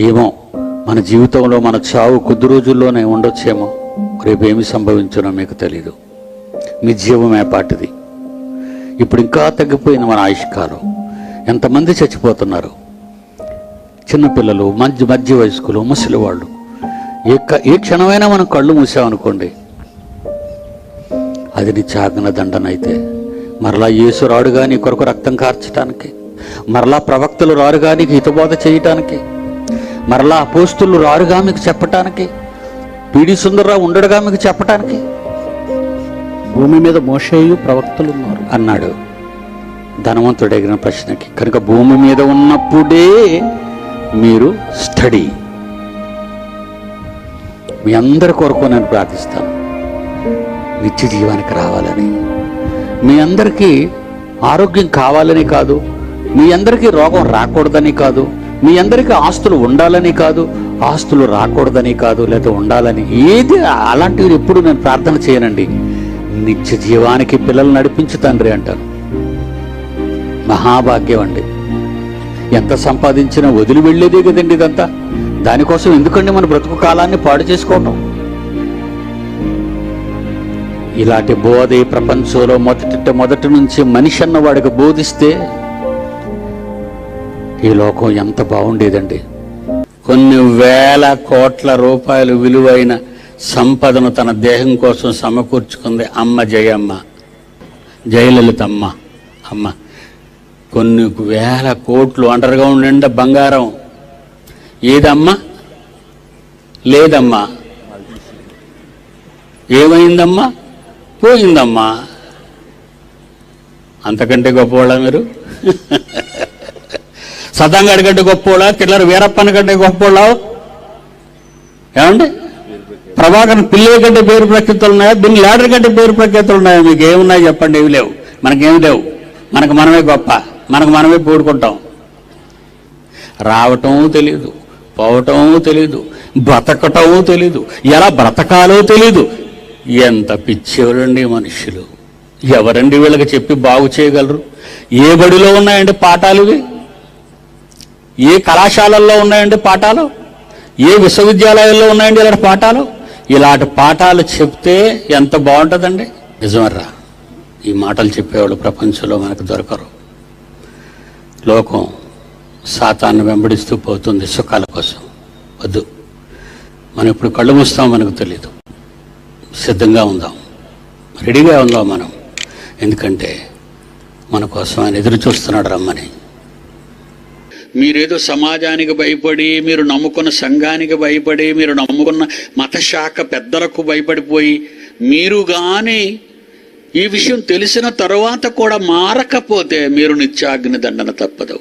ఏమో మన జీవితంలో మన చావు కొద్ది రోజుల్లోనే ఉండొచ్చేమో, రేపేమి సంభవించునో మీకు తెలీదు. మీ జీవం ఏపాటిది. ఇప్పుడు ఇంకా తగ్గిపోయింది మన ఆయుష్కాలం. ఎంతమంది చచ్చిపోతున్నారు, చిన్నపిల్లలు, మధ్య వయస్కులు, ముసలివాళ్ళు. ఏ క్షణమైనా మనం కళ్ళు మూసామనుకోండి, అది నిత్యాగ్న దండన. అయితే మరలా యేసు రాడుగా నీ కొరకు రక్తం కార్చడానికి, మరలా ప్రవక్తలు రారుగా నీకు హితబోధ చేయటానికి, మరలా అపోస్తులు రారుగా మీకు చెప్పటానికి, పీడి సుందరరావు ఉండడుగా మీకు చెప్పటానికి. భూమి మీద మోషేయు ప్రవక్తలు ఉన్నారు అన్నాడు ధనవంతుడు అడిగిన ప్రశ్నకి. కనుక భూమి మీద ఉన్నప్పుడే మీరు స్టడీ. మీ అందరి కొరకు నేను ప్రార్థిస్తాను, నిత్య జీవానికి రావాలని. మీ అందరికీ ఆరోగ్యం కావాలని కాదు, మీ అందరికీ రోగం రాకూడదని కాదు, మీ అందరికీ ఆస్తులు ఉండాలని కాదు, ఆస్తులు రాకూడదని కాదు, లేదా ఉండాలని. ఏది అలాంటివి ఎప్పుడు నేను ప్రార్థన చేయనండి. నిత్య జీవానికి పిల్లలు నడిపించు తండ్రి అంటాను. మహాభాగ్యం అండి. ఎంత సంపాదించినా వదిలి వెళ్ళేదే కదండి ఇదంతా. దానికోసం ఎందుకండి మన బ్రతుకు కాలాన్ని పాడు చేసుకోవటం? ఇలాంటి బోధ ఈ ప్రపంచంలో మొదటి నుంచి మనిషి అన్న వాడికి బోధిస్తే ఈ లోకం ఎంత బాగుండేదండి. కొన్ని వేల కోట్ల రూపాయలు విలువైన సంపదను తన దేహం కోసం సమకూర్చుకుంది అమ్మ జయమ్మ, జయలలితమ్మ. అమ్మ కొన్ని వేల కోట్లు అండర్ గ్రౌండ్ నిండా బంగారం. ఏదమ్మా? లేదమ్మా. ఏమైందమ్మా? పోయిందమ్మా. అంతకంటే గొప్పవాళ్ళ మీరు? సదాంగాడి కంటే గొప్పవాళ్ళ? కిల్లర్ వీరప్పని కంటే గొప్పవాళ్ళ? ఏమండి? ప్రభాకర్ పిల్లల కంటే పేరు ప్రఖ్యాతులు ఉన్నాయా? బిన్ లాడర్ కంటే పేరు ప్రఖ్యాతులు ఉన్నాయా? మీకు ఏమున్నాయి చెప్పండి? ఏమి లేవు. మనకేమి లేవు. మనకు మనమే గొప్ప, మనకు మనమే పూడుకుంటాం. రావటం తెలీదు, పోవటం తెలీదు, బ్రతకటం తెలీదు, ఎలా బ్రతకాలో తెలీదు. ఎంత పిచ్చేవారండి మనుషులు. ఎవరండి వీళ్ళకి చెప్పి బాగు చేయగలరు? ఏ బడిలో ఉన్నాయండి పాఠాలు ఇవి? ఏ కళాశాలల్లో ఉన్నాయండి పాఠాలు? ఏ విశ్వవిద్యాలయాల్లో ఉన్నాయండి ఇలాంటి పాఠాలు? ఇలాంటి పాఠాలు చెప్తే ఎంత బాగుంటుందండి. నిజమర్రా, ఈ మాటలు చెప్పేవాళ్ళు ప్రపంచంలో మనకు దొరకరు. లోకం సాతాన్ని వెంబడిస్తూ పోతుంది సుఖాల కోసం. వద్దు, మనం ఇప్పుడు కళ్ళు మూస్తాం మనకు తెలియదు. సిద్ధంగా ఉందాం, రెడీగా ఉందాం మనం. ఎందుకంటే మన కోసం ఆయన ఎదురు చూస్తున్నాడు రమ్మని. మీరేదో సమాజానికి భయపడి, మీరు నమ్ముకున్న సంఘానికి భయపడి, మీరు నమ్ముకున్న మతశాఖ పెద్దలకు భయపడిపోయి, మీరు కానీ ఈ విషయం తెలిసిన తరువాత కూడా మారకపోతే మీరు నిత్యాగ్ని దండన తప్పదు.